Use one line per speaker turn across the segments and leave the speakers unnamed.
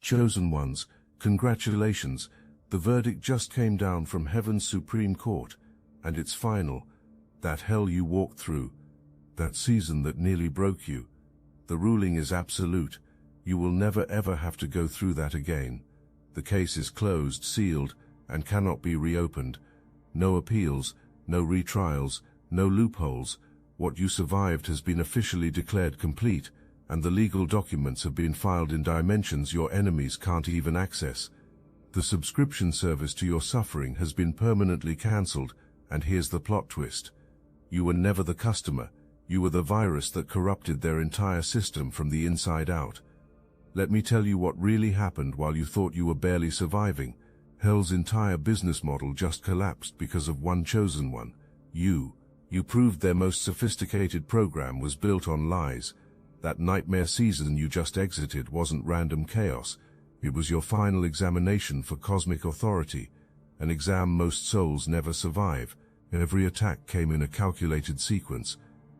Chosen ones, congratulations, the verdict just came down from Heaven's Supreme Court, and it's final. That hell you walked through, that season that nearly broke you, the ruling is absolute. You will never ever have to go through that again. The case is closed, sealed, and cannot be reopened. No appeals, no retrials, no loopholes. What you survived has been officially declared complete, and the legal documents have been filed in dimensions your enemies can't even access. The subscription service to your suffering has been permanently cancelled, and here's the plot twist. You were never the customer, you were the virus that corrupted their entire system from the inside out. Let me tell you what really happened while you thought you were barely surviving. Hell's entire business model just collapsed because of one chosen one. You proved their most sophisticated program was built on lies. That nightmare season you just exited wasn't random chaos. It was your final examination for cosmic authority, an exam most souls never survive. Every attack came in a calculated sequence.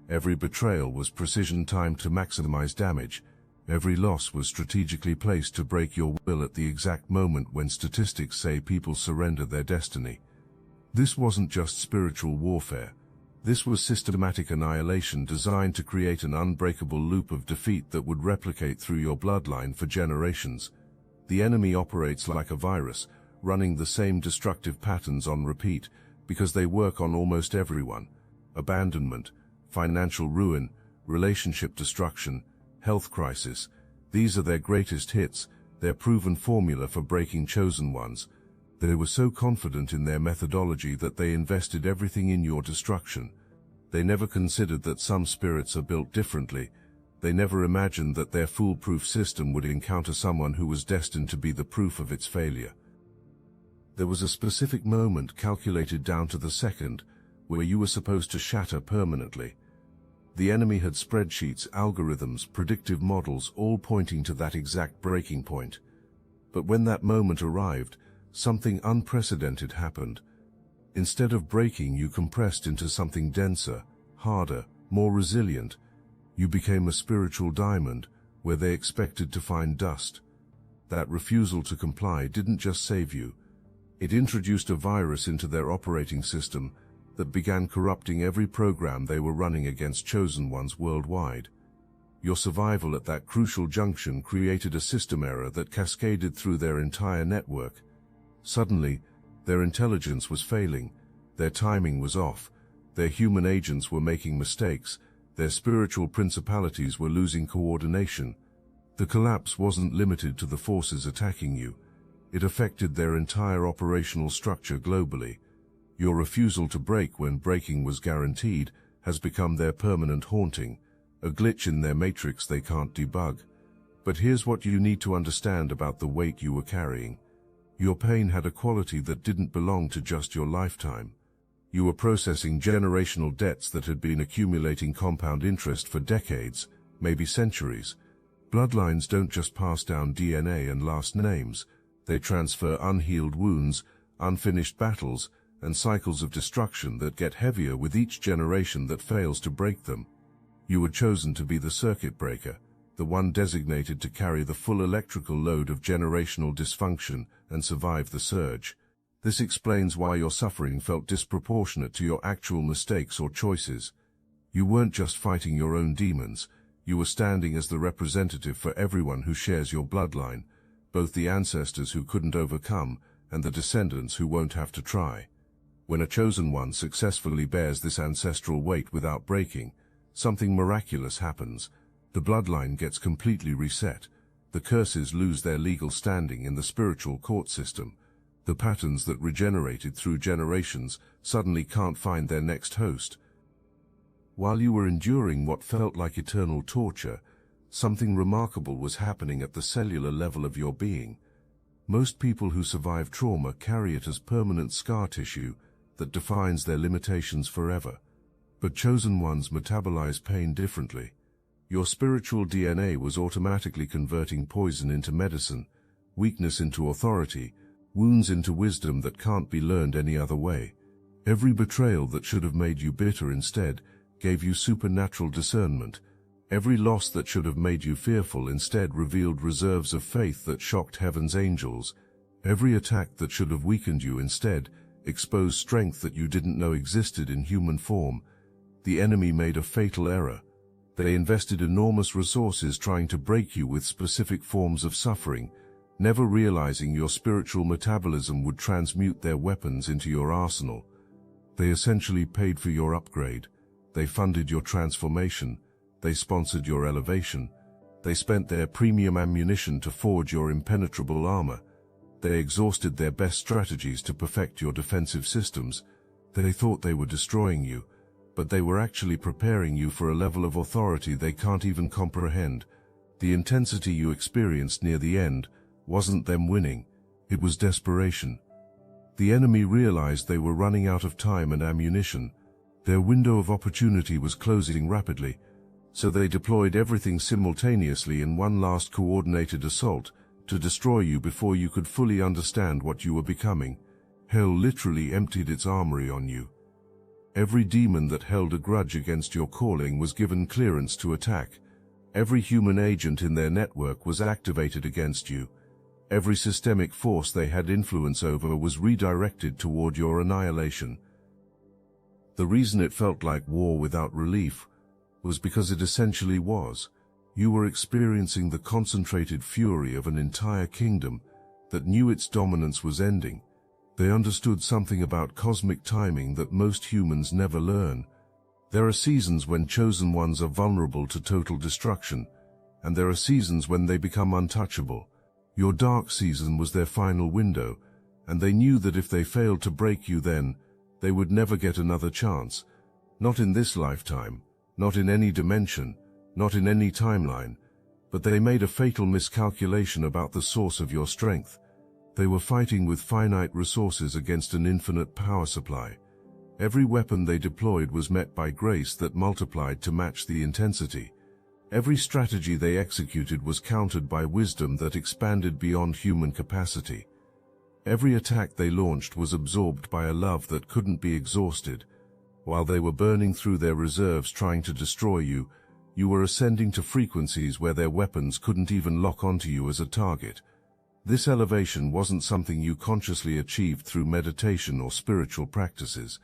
Every betrayal was precision timed to maximize damage. Every loss was strategically placed to break your will at the exact moment when statistics say people surrender their destiny. This wasn't just spiritual warfare. This was systematic annihilation designed to create an unbreakable loop of defeat that would replicate through your bloodline for generations. The enemy operates like a virus, running the same destructive patterns on repeat, because they work on almost everyone. Abandonment, financial ruin, relationship destruction, health crisis. These are their greatest hits, their proven formula for breaking chosen ones. They were so confident in their methodology that they invested everything in your destruction. They never considered that some spirits are built differently. They never imagined that their foolproof system would encounter someone who was destined to be the proof of its failure. There was a specific moment calculated down to the second, where you were supposed to shatter permanently. The enemy had spreadsheets, algorithms, predictive models, all pointing to that exact breaking point. But when that moment arrived, something unprecedented happened. Instead of breaking, you compressed into something denser, harder, more resilient. You became a spiritual diamond, where they expected to find dust. That refusal to comply didn't just save you. It introduced a virus into their operating system that began corrupting every program they were running against chosen ones worldwide. Your survival at that crucial junction created a system error that cascaded through their entire network. Suddenly, their intelligence was failing, their timing was off, their human agents were making mistakes, their spiritual principalities were losing coordination. The collapse wasn't limited to the forces attacking you. It affected their entire operational structure globally. Your refusal to break when breaking was guaranteed has become their permanent haunting, a glitch in their matrix they can't debug. But here's what you need to understand about the weight you were carrying. Your pain had a quality that didn't belong to just your lifetime. You were processing generational debts that had been accumulating compound interest for decades, maybe centuries. Bloodlines don't just pass down DNA and last names. They transfer unhealed wounds, unfinished battles, and cycles of destruction that get heavier with each generation that fails to break them. You were chosen to be the circuit breaker, the one designated to carry the full electrical load of generational dysfunction and survive the surge. This explains why your suffering felt disproportionate to your actual mistakes or choices. You weren't just fighting your own demons, you were standing as the representative for everyone who shares your bloodline, both the ancestors who couldn't overcome and the descendants who won't have to try. When a chosen one successfully bears this ancestral weight without breaking, something miraculous happens. The bloodline gets completely reset. The curses lose their legal standing in the spiritual court system. The patterns that regenerated through generations suddenly can't find their next host. While you were enduring what felt like eternal torture, something remarkable was happening at the cellular level of your being. Most people who survive trauma carry it as permanent scar tissue that defines their limitations forever. But chosen ones metabolize pain differently. Your spiritual DNA was automatically converting poison into medicine, weakness into authority, wounds into wisdom that can't be learned any other way. Every betrayal that should have made you bitter instead gave you supernatural discernment, Every loss that should have made you fearful instead revealed reserves of faith that shocked heaven's angels. Every attack that should have weakened you instead exposed strength that you didn't know existed in human form. The enemy made a fatal error. They invested enormous resources trying to break you with specific forms of suffering, never realizing your spiritual metabolism would transmute their weapons into your arsenal. They essentially paid for your upgrade. They funded your transformation. They sponsored your elevation. They spent their premium ammunition to forge your impenetrable armor. They exhausted their best strategies to perfect your defensive systems. They thought they were destroying you, but they were actually preparing you for a level of authority they can't even comprehend. The intensity you experienced near the end wasn't them winning, it was desperation. The enemy realized they were running out of time and ammunition. Their window of opportunity was closing rapidly, so they deployed everything simultaneously in one last coordinated assault to destroy you before you could fully understand what you were becoming. Hell literally emptied its armory on you. Every demon that held a grudge against your calling was given clearance to attack. Every human agent in their network was activated against you. Every systemic force they had influence over was redirected toward your annihilation. The reason it felt like war without relief was because it essentially was. You were experiencing the concentrated fury of an entire kingdom that knew its dominance was ending. They understood something about cosmic timing that most humans never learn. There are seasons when chosen ones are vulnerable to total destruction, and there are seasons when they become untouchable. Your dark season was their final window, and they knew that if they failed to break you then, they would never get another chance. Not in this lifetime, not in any dimension, not in any timeline, but they made a fatal miscalculation about the source of your strength. They were fighting with finite resources against an infinite power supply. Every weapon they deployed was met by grace that multiplied to match the intensity. Every strategy they executed was countered by wisdom that expanded beyond human capacity. Every attack they launched was absorbed by a love that couldn't be exhausted. While they were burning through their reserves trying to destroy you, you were ascending to frequencies where their weapons couldn't even lock onto you as a target. This elevation wasn't something you consciously achieved through meditation or spiritual practices.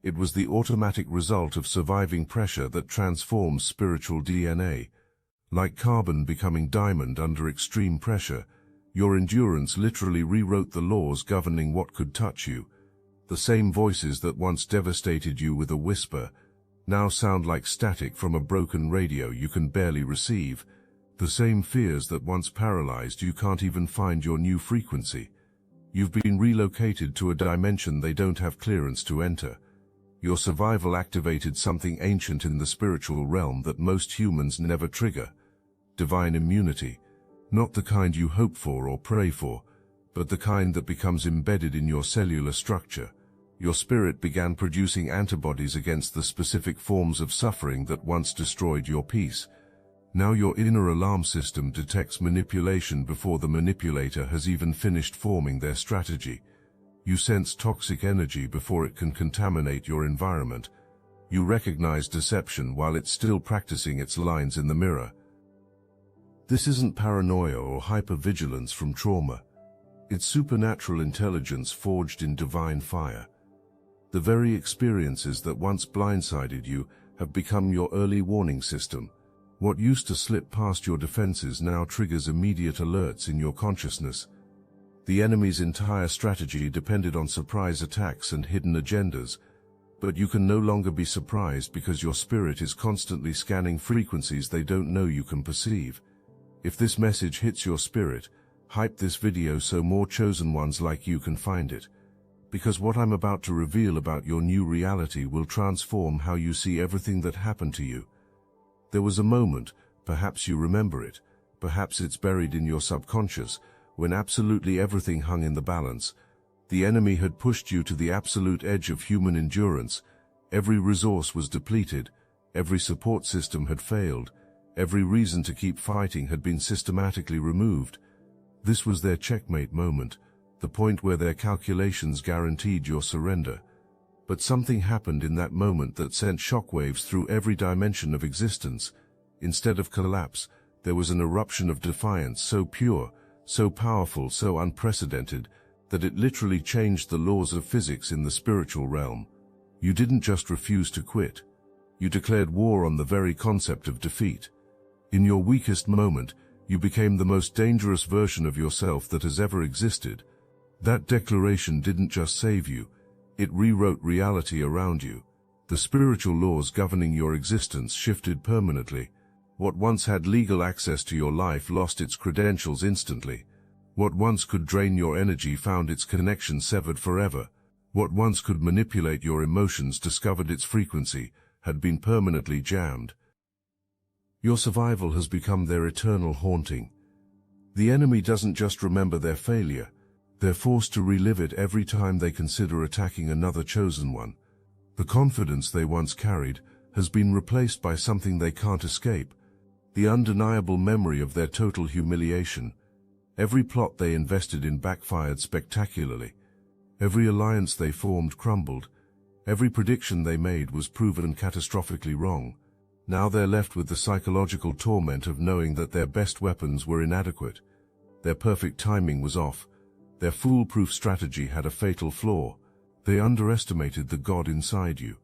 It was the automatic result of surviving pressure that transforms spiritual DNA. Like carbon becoming diamond under extreme pressure, your endurance literally rewrote the laws governing what could touch you. The same voices that once devastated you with a whisper now sound like static from a broken radio you can barely receive. The same fears that once paralyzed you can't even find your new frequency. You've been relocated to a dimension they don't have clearance to enter. Your survival activated something ancient in the spiritual realm that most humans never trigger. Divine immunity. Not the kind you hope for or pray for, but the kind that becomes embedded in your cellular structure. Your spirit began producing antibodies against the specific forms of suffering that once destroyed your peace. Now your inner alarm system detects manipulation before the manipulator has even finished forming their strategy. You sense toxic energy before it can contaminate your environment. You recognize deception while it's still practicing its lines in the mirror. This isn't paranoia or hypervigilance from trauma. It's supernatural intelligence forged in divine fire. The very experiences that once blindsided you have become your early warning system. What used to slip past your defenses now triggers immediate alerts in your consciousness. The enemy's entire strategy depended on surprise attacks and hidden agendas, but you can no longer be surprised because your spirit is constantly scanning frequencies they don't know you can perceive. If this message hits your spirit, hype this video so more chosen ones like you can find it. Because what I'm about to reveal about your new reality will transform how you see everything that happened to you. There was a moment, perhaps you remember it, perhaps it's buried in your subconscious, when absolutely everything hung in the balance. The enemy had pushed you to the absolute edge of human endurance. Every resource was depleted, every support system had failed, every reason to keep fighting had been systematically removed. This was their checkmate moment, the point where their calculations guaranteed your surrender. But something happened in that moment that sent shockwaves through every dimension of existence. Instead of collapse, there was an eruption of defiance so pure, so powerful, so unprecedented, that it literally changed the laws of physics in the spiritual realm. You didn't just refuse to quit. You declared war on the very concept of defeat. In your weakest moment, you became the most dangerous version of yourself that has ever existed. That declaration didn't just save you, it rewrote reality around you. The spiritual laws governing your existence shifted permanently. What once had legal access to your life lost its credentials instantly. What once could drain your energy found its connection severed forever. What once could manipulate your emotions discovered its frequency had been permanently jammed. Your survival has become their eternal haunting. The enemy doesn't just remember their failure, they're forced to relive it every time they consider attacking another chosen one. The confidence they once carried has been replaced by something they can't escape, the undeniable memory of their total humiliation. Every plot they invested in backfired spectacularly. Every alliance they formed crumbled. Every prediction they made was proven catastrophically wrong. Now they're left with the psychological torment of knowing that their best weapons were inadequate. Their perfect timing was off. Their foolproof strategy had a fatal flaw. They underestimated the God inside you.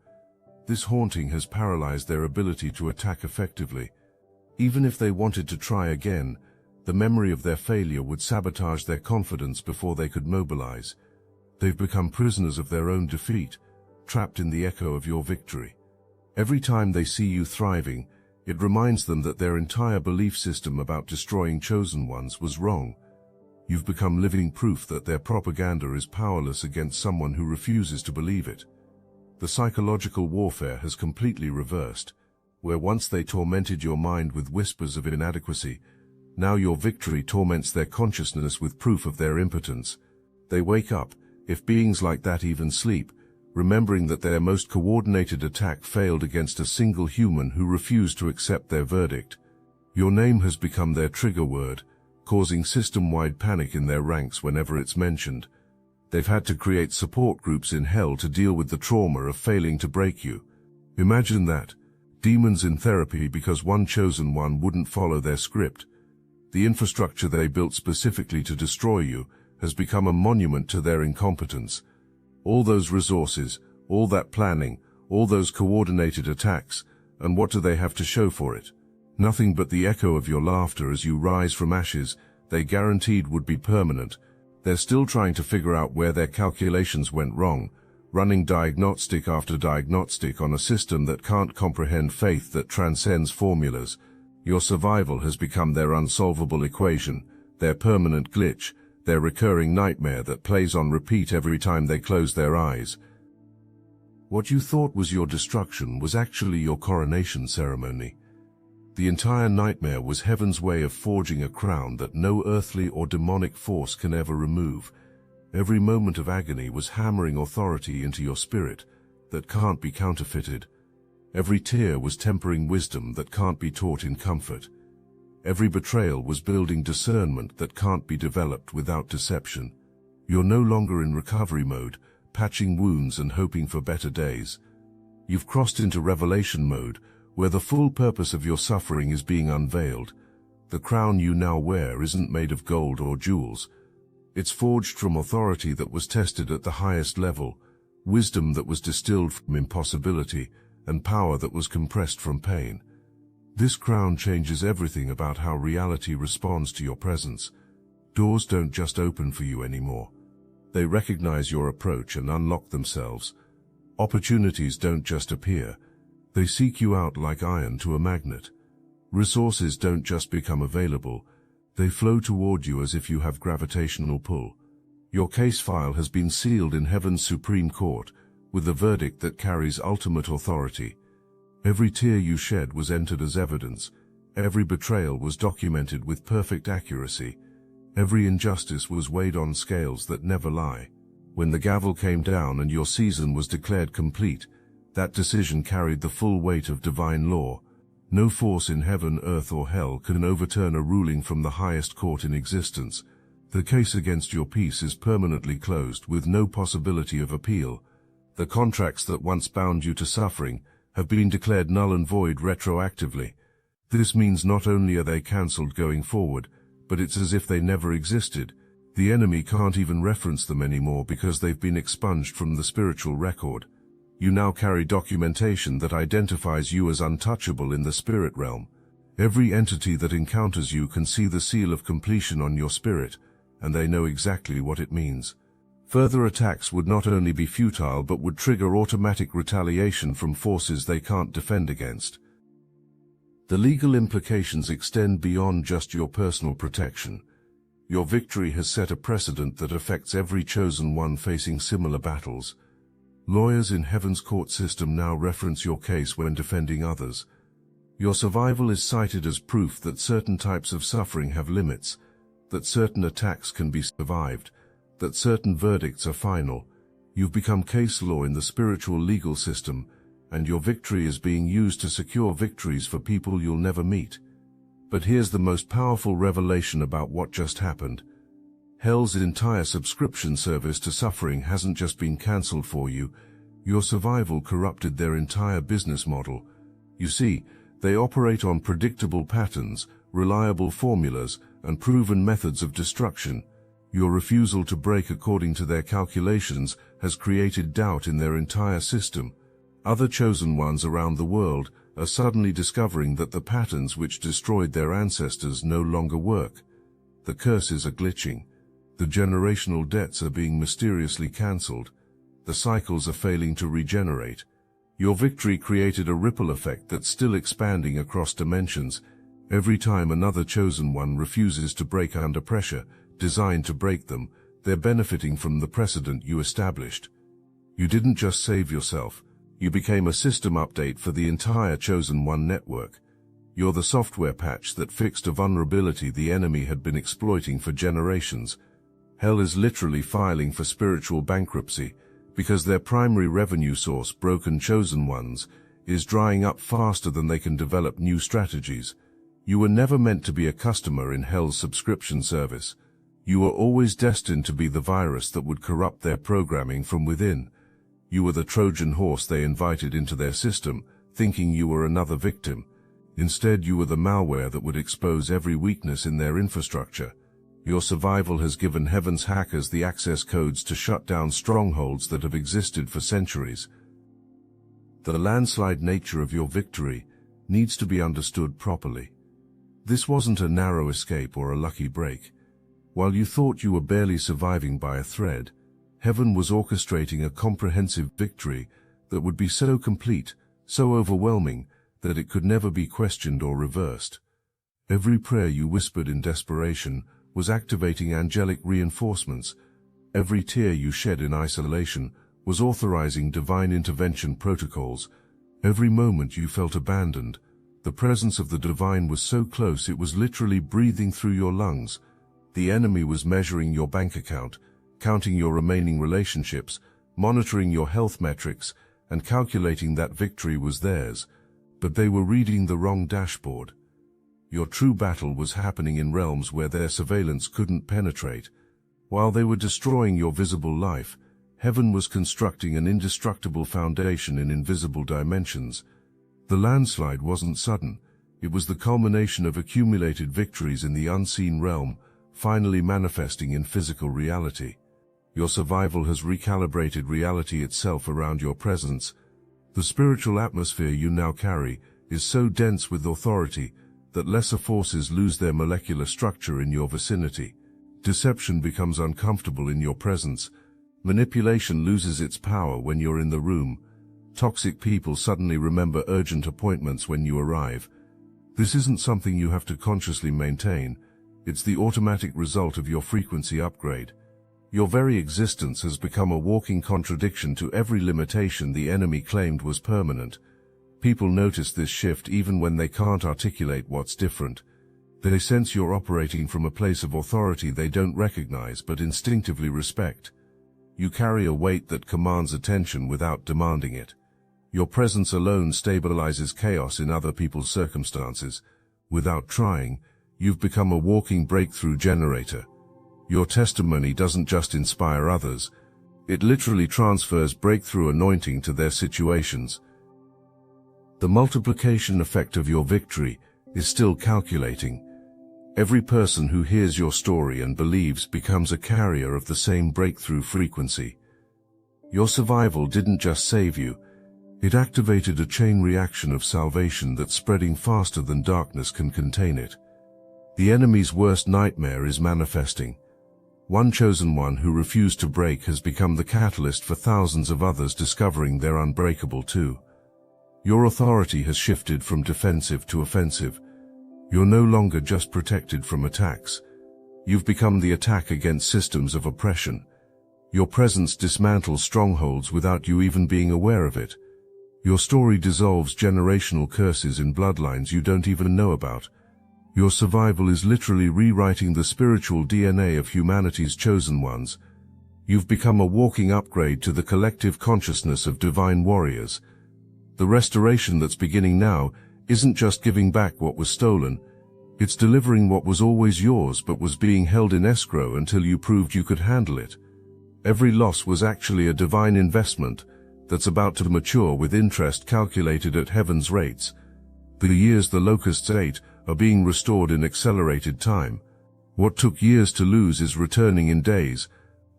This haunting has paralyzed their ability to attack effectively. Even if they wanted to try again, the memory of their failure would sabotage their confidence before they could mobilize. They've become prisoners of their own defeat, trapped in the echo of your victory. Every time they see you thriving, it reminds them that their entire belief system about destroying chosen ones was wrong. You've become living proof that their propaganda is powerless against someone who refuses to believe it. The psychological warfare has completely reversed. Where once they tormented your mind with whispers of inadequacy, now your victory torments their consciousness with proof of their impotence. They wake up, if beings like that even sleep, remembering that their most coordinated attack failed against a single human who refused to accept their verdict. Your name has become their trigger word, causing system-wide panic in their ranks whenever it's mentioned. They've had to create support groups in hell to deal with the trauma of failing to break you. Imagine that. Demons in therapy because one chosen one wouldn't follow their script. The infrastructure they built specifically to destroy you has become a monument to their incompetence. All those resources, all that planning, all those coordinated attacks, and what do they have to show for it? Nothing but the echo of your laughter as you rise from ashes they guaranteed would be permanent. They're still trying to figure out where their calculations went wrong, running diagnostic after diagnostic on a system that can't comprehend faith that transcends formulas. Your survival has become their unsolvable equation, their permanent glitch, their recurring nightmare that plays on repeat every time they close their eyes. What you thought was your destruction was actually your coronation ceremony. The entire nightmare was heaven's way of forging a crown that no earthly or demonic force can ever remove. Every moment of agony was hammering authority into your spirit that can't be counterfeited. Every tear was tempering wisdom that can't be taught in comfort. Every betrayal was building discernment that can't be developed without deception. You're no longer in recovery mode, patching wounds and hoping for better days. You've crossed into revelation mode, where the full purpose of your suffering is being unveiled. The crown you now wear isn't made of gold or jewels. It's forged from authority that was tested at the highest level, wisdom that was distilled from impossibility, and power that was compressed from pain. This crown changes everything about how reality responds to your presence. Doors don't just open for you anymore. They recognize your approach and unlock themselves. Opportunities don't just appear. They seek you out like iron to a magnet. Resources don't just become available. They flow toward you as if you have gravitational pull. Your case file has been sealed in Heaven's Supreme Court, with a verdict that carries ultimate authority. Every tear you shed was entered as evidence. Every betrayal was documented with perfect accuracy. Every injustice was weighed on scales that never lie. When the gavel came down and your season was declared complete, that decision carried the full weight of divine law. No force in heaven, earth, or hell can overturn a ruling from the highest court in existence. The case against your peace is permanently closed with no possibility of appeal. The contracts that once bound you to suffering have been declared null and void retroactively. This means not only are they cancelled going forward, but it's as if they never existed. The enemy can't even reference them anymore because they've been expunged from the spiritual record. You now carry documentation that identifies you as untouchable in the spirit realm. Every entity that encounters you can see the seal of completion on your spirit, and they know exactly what it means. Further attacks would not only be futile but would trigger automatic retaliation from forces they can't defend against. The legal implications extend beyond just your personal protection. Your victory has set a precedent that affects every chosen one facing similar battles. Lawyers in Heaven's court system now reference your case when defending others. Your survival is cited as proof that certain types of suffering have limits, that certain attacks can be survived, that certain verdicts are final. You've become case law in the spiritual legal system, and your victory is being used to secure victories for people you'll never meet. But here's the most powerful revelation about what just happened. Hell's entire subscription service to suffering hasn't just been cancelled for you. Your survival corrupted their entire business model. You see, they operate on predictable patterns, reliable formulas, and proven methods of destruction. Your refusal to break according to their calculations has created doubt in their entire system. Other chosen ones around the world are suddenly discovering that the patterns which destroyed their ancestors no longer work. The curses are glitching. The generational debts are being mysteriously cancelled. The cycles are failing to regenerate. Your victory created a ripple effect that's still expanding across dimensions. Every time another chosen one refuses to break under pressure, designed to break them, they're benefiting from the precedent you established. You didn't just save yourself. You became a system update for the entire chosen one network. You're the software patch that fixed a vulnerability the enemy had been exploiting for generations. Hell is literally filing for spiritual bankruptcy, because their primary revenue source, broken chosen ones, is drying up faster than they can develop new strategies. You were never meant to be a customer in Hell's subscription service. You were always destined to be the virus that would corrupt their programming from within. You were the Trojan horse they invited into their system, thinking you were another victim. Instead, you were the malware that would expose every weakness in their infrastructure. Your survival has given Heaven's hackers the access codes to shut down strongholds that have existed for centuries. The landslide nature of your victory needs to be understood properly. This wasn't a narrow escape or a lucky break. While you thought you were barely surviving by a thread, Heaven was orchestrating a comprehensive victory that would be so complete, so overwhelming, that it could never be questioned or reversed. Every prayer you whispered in desperation was activating angelic reinforcements. Every tear you shed in isolation was authorizing divine intervention protocols. Every moment you felt abandoned, the presence of the divine was so close it was literally breathing through your lungs. The enemy was measuring your bank account, counting your remaining relationships, monitoring your health metrics, and calculating that victory was theirs. But they were reading the wrong dashboard. Your true battle was happening in realms where their surveillance couldn't penetrate. While they were destroying your visible life, Heaven was constructing an indestructible foundation in invisible dimensions. The landslide wasn't sudden. It was the culmination of accumulated victories in the unseen realm, finally manifesting in physical reality. Your survival has recalibrated reality itself around your presence. The spiritual atmosphere you now carry is so dense with authority that lesser forces lose their molecular structure in your vicinity. Deception becomes uncomfortable in your presence. Manipulation loses its power when you're in the room. Toxic people suddenly remember urgent appointments when you arrive. This isn't something you have to consciously maintain. It's the automatic result of your frequency upgrade. Your very existence has become a walking contradiction to every limitation the enemy claimed was permanent. People notice this shift even when they can't articulate what's different. They sense you're operating from a place of authority they don't recognize but instinctively respect. You carry a weight that commands attention without demanding it. Your presence alone stabilizes chaos in other people's circumstances. Without trying, you've become a walking breakthrough generator. Your testimony doesn't just inspire others. It literally transfers breakthrough anointing to their situations. The multiplication effect of your victory is still calculating. Every person who hears your story and believes becomes a carrier of the same breakthrough frequency. Your survival didn't just save you, it activated a chain reaction of salvation that's spreading faster than darkness can contain it. The enemy's worst nightmare is manifesting. One chosen one who refused to break has become the catalyst for thousands of others discovering they're unbreakable too. Your authority has shifted from defensive to offensive. You're no longer just protected from attacks. You've become the attack against systems of oppression. Your presence dismantles strongholds without you even being aware of it. Your story dissolves generational curses in bloodlines you don't even know about. Your survival is literally rewriting the spiritual DNA of humanity's chosen ones. You've become a walking upgrade to the collective consciousness of divine warriors. The restoration that's beginning now isn't just giving back what was stolen, it's delivering what was always yours but was being held in escrow until you proved you could handle it. Every loss was actually a divine investment that's about to mature with interest calculated at heaven's rates. The years the locusts ate are being restored in accelerated time. What took years to lose is returning in days.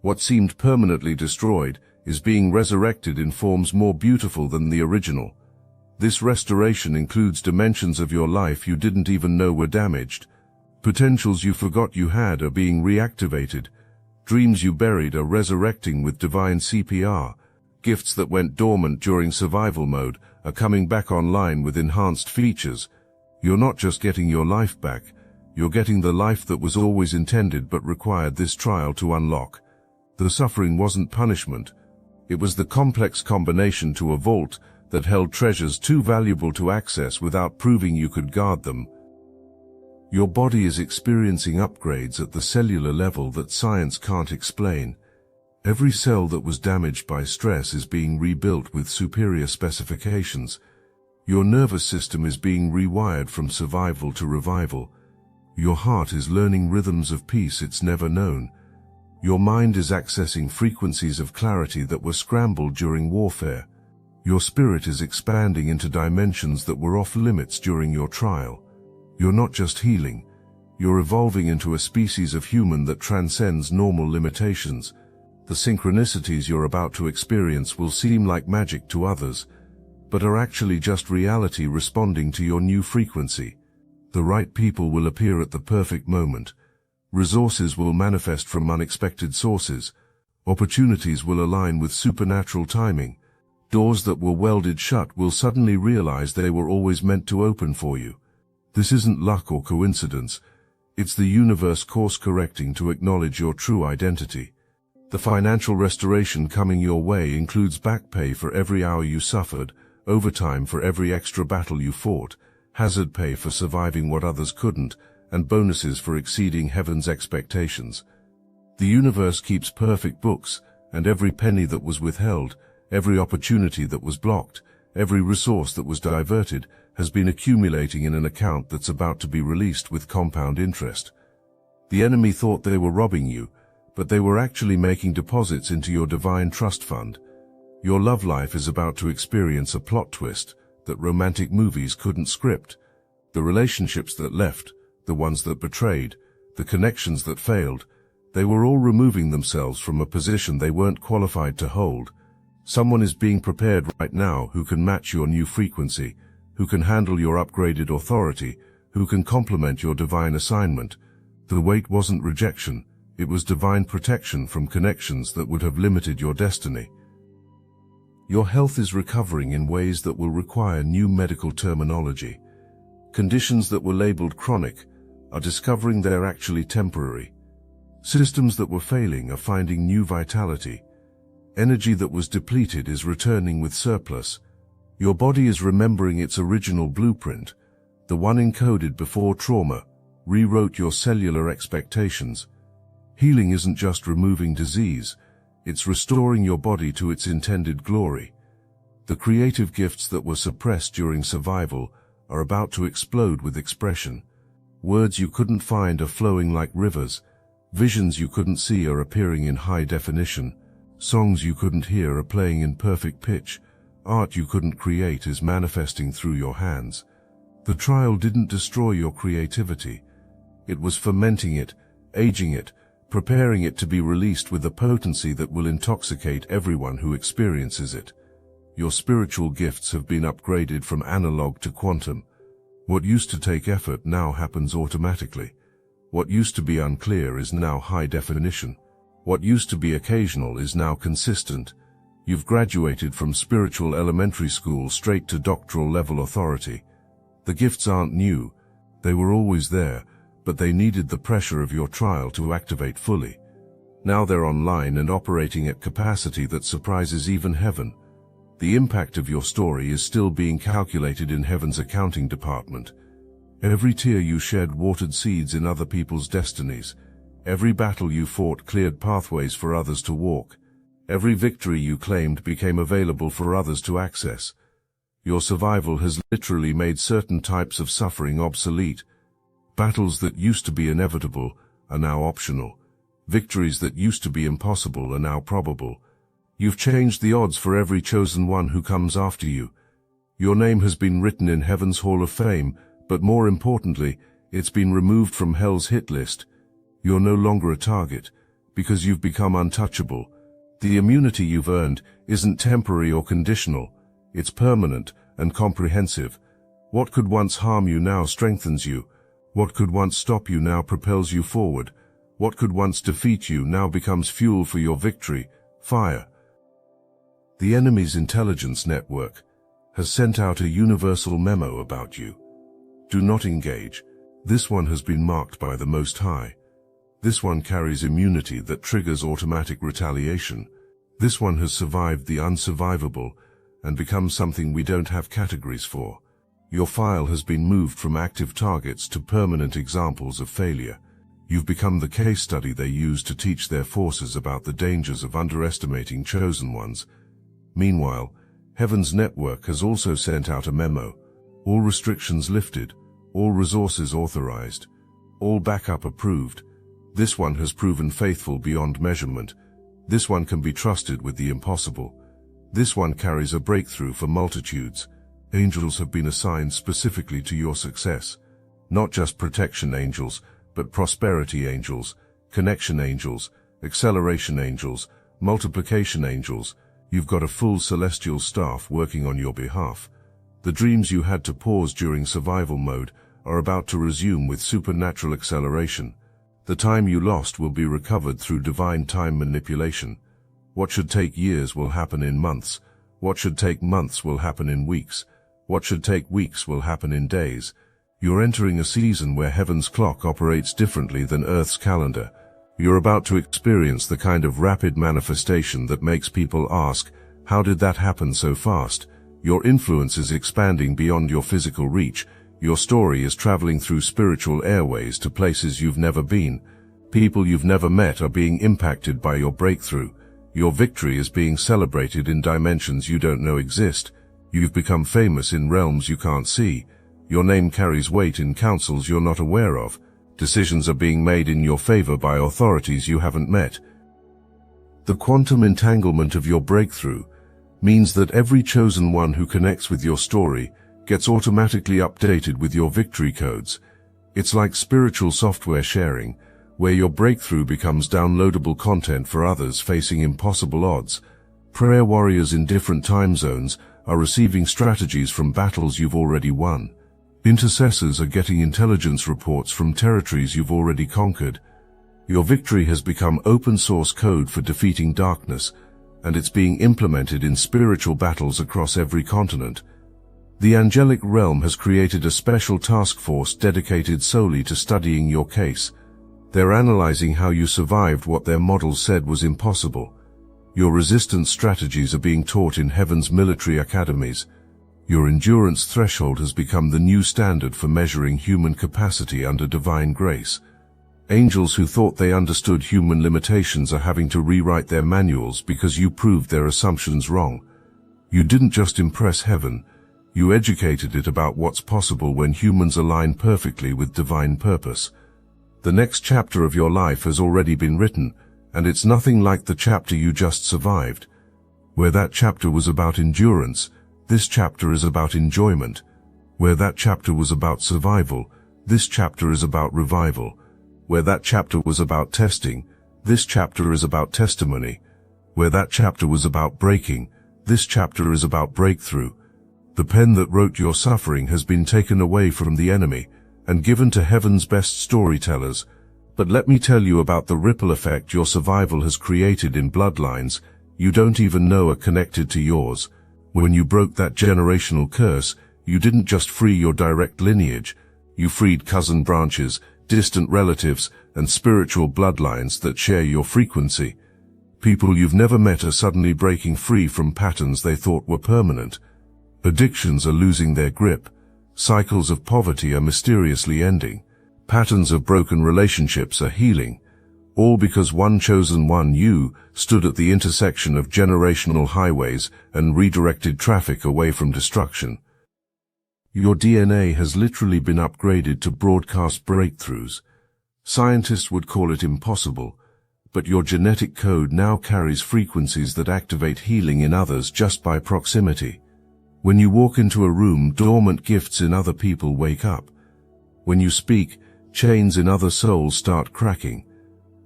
What seemed permanently destroyed is being resurrected in forms more beautiful than the original. This restoration includes dimensions of your life you didn't even know were damaged. Potentials you forgot you had are being reactivated. Dreams you buried are resurrecting with divine CPR. Gifts that went dormant during survival mode are coming back online with enhanced features. You're not just getting your life back, you're getting the life that was always intended but required this trial to unlock. The suffering wasn't punishment. It was the complex combination to a vault that held treasures too valuable to access without proving you could guard them. Your body is experiencing upgrades at the cellular level that science can't explain. Every cell that was damaged by stress is being rebuilt with superior specifications. Your nervous system is being rewired from survival to revival. Your heart is learning rhythms of peace it's never known. Your mind is accessing frequencies of clarity that were scrambled during warfare. Your spirit is expanding into dimensions that were off limits during your trial. You're not just healing, you're evolving into a species of human that transcends normal limitations. The synchronicities you're about to experience will seem like magic to others, but are actually just reality responding to your new frequency. The right people will appear at the perfect moment. Resources will manifest from unexpected sources. Opportunities will align with supernatural timing. Doors that were welded shut will suddenly realize they were always meant to open for you. This isn't luck or coincidence. It's the universe course-correcting to acknowledge your true identity. The financial restoration coming your way includes back pay for every hour you suffered, overtime for every extra battle you fought, hazard pay for surviving what others couldn't, and bonuses for exceeding heaven's expectations. The universe keeps perfect books, and every penny that was withheld, every opportunity that was blocked, every resource that was diverted, has been accumulating in an account that's about to be released with compound interest. The enemy thought they were robbing you, but they were actually making deposits into your divine trust fund. Your love life is about to experience a plot twist that romantic movies couldn't script. The relationships that left, the ones that betrayed, the connections that failed, they were all removing themselves from a position they weren't qualified to hold. Someone is being prepared right now who can match your new frequency, who can handle your upgraded authority, who can complement your divine assignment. The wait wasn't rejection. It was divine protection from connections that would have limited your destiny. Your health is recovering in ways that will require new medical terminology. Conditions that were labeled chronic are discovering they're actually temporary. Systems that were failing are finding new vitality. Energy that was depleted is returning with surplus. Your body is remembering its original blueprint. The one encoded before trauma rewrote your cellular expectations. Healing isn't just removing disease, it's restoring your body to its intended glory. The creative gifts that were suppressed during survival are about to explode with expression. Words you couldn't find are flowing like rivers. Visions you couldn't see are appearing in high definition. Songs you couldn't hear are playing in perfect pitch. Art you couldn't create is manifesting through your hands. The trial didn't destroy your creativity. It was fermenting it, aging it, preparing it to be released with a potency that will intoxicate everyone who experiences it. Your spiritual gifts have been upgraded from analog to quantum. What used to take effort now happens automatically. What used to be unclear is now high definition. What used to be occasional is now consistent. You've graduated from spiritual elementary school straight to doctoral level authority. The gifts aren't new. They were always there, but they needed the pressure of your trial to activate fully. Now they're online and operating at capacity that surprises even heaven. The impact of your story is still being calculated in heaven's accounting department. Every tear you shed watered seeds in other people's destinies. Every battle you fought cleared pathways for others to walk. Every victory you claimed became available for others to access. Your survival has literally made certain types of suffering obsolete. Battles that used to be inevitable are now optional. Victories that used to be impossible are now probable. You've changed the odds for every chosen one who comes after you. Your name has been written in Heaven's Hall of Fame, but more importantly, it's been removed from Hell's hit list. You're no longer a target, because you've become untouchable. The immunity you've earned isn't temporary or conditional. It's permanent and comprehensive. What could once harm you now strengthens you. What could once stop you now propels you forward. What could once defeat you now becomes fuel for your victory, fire. The enemy's intelligence network has sent out a universal memo about you. Do not engage. This one has been marked by the Most High. This one carries immunity that triggers automatic retaliation. This one has survived the unsurvivable and become something we don't have categories for. Your file has been moved from active targets to permanent examples of failure. You've become the case study they use to teach their forces about the dangers of underestimating chosen ones. Meanwhile, Heaven's network has also sent out a memo. All restrictions lifted, all resources authorized, all backup approved. This one has proven faithful beyond measurement. This one can be trusted with the impossible. This one carries a breakthrough for multitudes. Angels have been assigned specifically to your success. Not just protection angels, but prosperity angels, connection angels, acceleration angels, multiplication angels. You've got a full celestial staff working on your behalf. The dreams you had to pause during survival mode are about to resume with supernatural acceleration. The time you lost will be recovered through divine time manipulation. What should take years will happen in months. What should take months will happen in weeks. What should take weeks will happen in days. You're entering a season where Heaven's clock operates differently than Earth's calendar. You're about to experience the kind of rapid manifestation that makes people ask, how did that happen so fast? Your influence is expanding beyond your physical reach. Your story is traveling through spiritual airways to places you've never been. People you've never met are being impacted by your breakthrough. Your victory is being celebrated in dimensions you don't know exist. You've become famous in realms you can't see. Your name carries weight in councils you're not aware of. Decisions are being made in your favor by authorities you haven't met. The quantum entanglement of your breakthrough means that every chosen one who connects with your story gets automatically updated with your victory codes. It's like spiritual software sharing, where your breakthrough becomes downloadable content for others facing impossible odds. Prayer warriors in different time zones are receiving strategies from battles you've already won. Intercessors are getting intelligence reports from territories you've already conquered. Your victory has become open source code for defeating darkness, and it's being implemented in spiritual battles across every continent. The angelic realm has created a special task force dedicated solely to studying your case. They're analyzing how you survived what their models said was impossible. Your resistance strategies are being taught in Heaven's military academies. Your endurance threshold has become the new standard for measuring human capacity under divine grace. Angels who thought they understood human limitations are having to rewrite their manuals because you proved their assumptions wrong. You didn't just impress heaven, you educated it about what's possible when humans align perfectly with divine purpose. The next chapter of your life has already been written, and it's nothing like the chapter you just survived. Where that chapter was about endurance, this chapter is about enjoyment. Where that chapter was about survival, this chapter is about revival. Where that chapter was about testing, this chapter is about testimony. Where that chapter was about breaking, this chapter is about breakthrough. The pen that wrote your suffering has been taken away from the enemy and given to heaven's best storytellers. But let me tell you about the ripple effect your survival has created in bloodlines you don't even know are connected to yours. When you broke that generational curse, you didn't just free your direct lineage, you freed cousin branches, distant relatives, and spiritual bloodlines that share your frequency. People you've never met are suddenly breaking free from patterns they thought were permanent. Addictions are losing their grip. Cycles of poverty are mysteriously ending. Patterns of broken relationships are healing. All because one chosen one, you, stood at the intersection of generational highways and redirected traffic away from destruction. Your DNA has literally been upgraded to broadcast breakthroughs. Scientists would call it impossible, but your genetic code now carries frequencies that activate healing in others just by proximity. When you walk into a room, dormant gifts in other people wake up. When you speak, chains in other souls start cracking.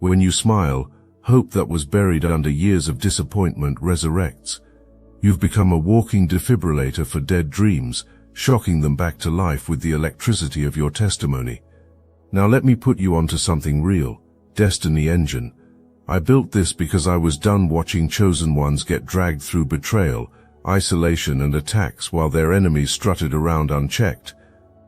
When you smile, hope that was buried under years of disappointment resurrects. You've become a walking defibrillator for dead dreams, shocking them back to life with the electricity of your testimony. Now let me put you onto something real. Destiny Engine. I built this because I was done watching chosen ones get dragged through betrayal, isolation, and attacks while their enemies strutted around unchecked.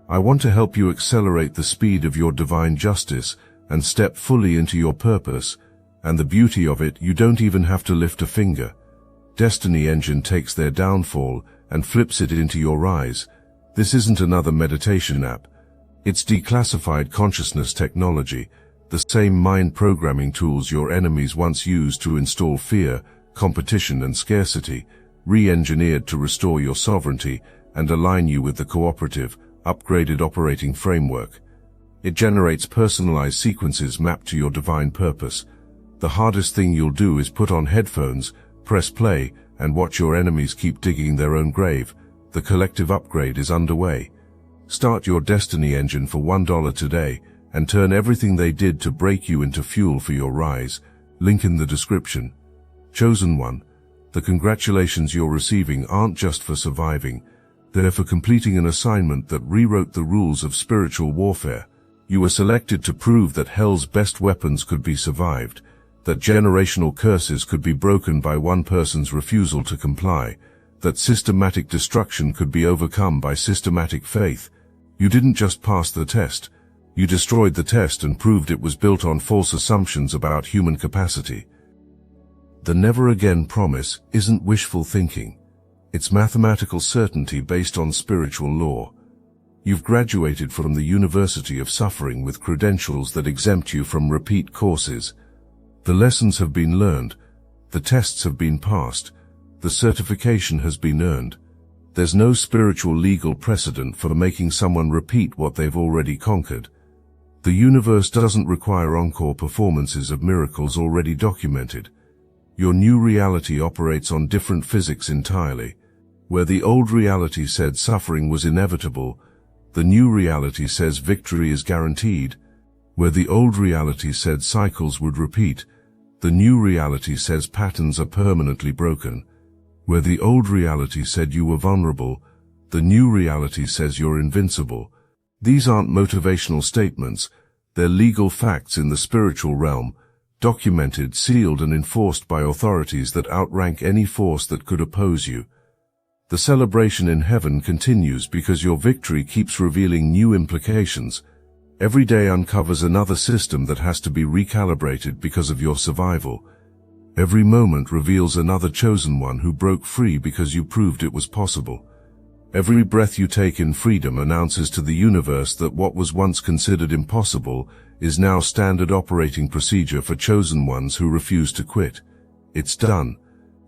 I want to help you accelerate the speed of your divine justice and step fully into your purpose, and the beauty of it, you don't even have to lift a finger. Destiny Engine takes their downfall and flips it into your rise. This isn't another meditation app. It's declassified consciousness technology, the same mind programming tools your enemies once used to install fear, competition, and scarcity, re-engineered to restore your sovereignty and align you with the cooperative, upgraded operating framework. It generates personalized sequences mapped to your divine purpose. The hardest thing you'll do is put on headphones, press play, and watch your enemies keep digging their own grave. The collective upgrade is underway. Start your Destiny Engine for $1 today and turn everything they did to break you into fuel for your rise. Link in the description. Chosen One, the congratulations you're receiving aren't just for surviving. They're for completing an assignment that rewrote the rules of spiritual warfare. You were selected to prove that hell's best weapons could be survived, that generational curses could be broken by one person's refusal to comply, that systematic destruction could be overcome by systematic faith. You didn't just pass the test. You destroyed the test and proved it was built on false assumptions about human capacity. The never again promise isn't wishful thinking. It's mathematical certainty based on spiritual law. You've graduated from the University of Suffering with credentials that exempt you from repeat courses. The lessons have been learned. The tests have been passed. The certification has been earned. There's no spiritual legal precedent for making someone repeat what they've already conquered. The universe doesn't require encore performances of miracles already documented. Your new reality operates on different physics entirely. Where the old reality said suffering was inevitable, the new reality says victory is guaranteed. Where the old reality said cycles would repeat, the new reality says patterns are permanently broken. Where the old reality said you were vulnerable, the new reality says you're invincible. These aren't motivational statements, they're legal facts in the spiritual realm, documented, sealed, and enforced by authorities that outrank any force that could oppose you. The celebration in heaven continues because your victory keeps revealing new implications. Every day uncovers another system that has to be recalibrated because of your survival. Every moment reveals another chosen one who broke free because you proved it was possible. Every breath you take in freedom announces to the universe that what was once considered impossible is now standard operating procedure for chosen ones who refuse to quit. It's done.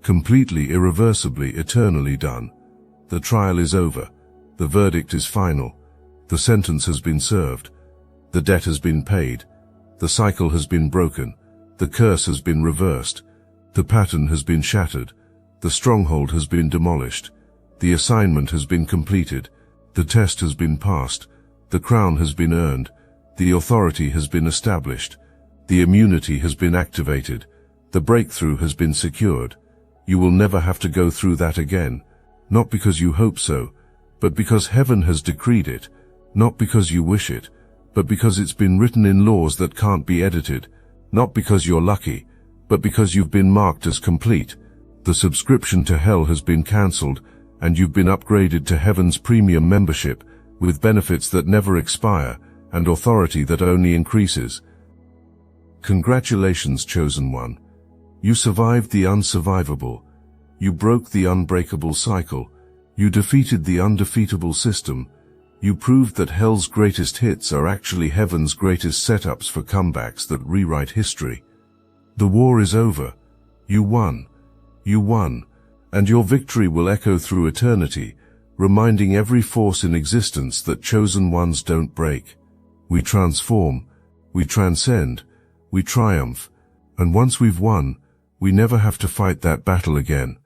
Completely, irreversibly, eternally done. The trial is over. The verdict is final. The sentence has been served. The debt has been paid. The cycle has been broken. The curse has been reversed. The pattern has been shattered. The stronghold has been demolished. The assignment has been completed. The test has been passed, the crown has been earned, the authority has been established, the immunity has been activated, the breakthrough has been secured. You will never have to go through that again, not because you hope so, but because heaven has decreed it, not because you wish it, but because it's been written in laws that can't be edited, not because you're lucky, but because you've been marked as complete. The subscription to hell has been cancelled, and you've been upgraded to heaven's premium membership, with benefits that never expire, and authority that only increases. Congratulations, chosen one. You survived the unsurvivable. You broke the unbreakable cycle. You defeated the undefeatable system. You proved that hell's greatest hits are actually heaven's greatest setups for comebacks that rewrite history. The war is over. You won. You won. And your victory will echo through eternity, reminding every force in existence that chosen ones don't break. We transform. We transcend. We triumph. And once we've won, we never have to fight that battle again.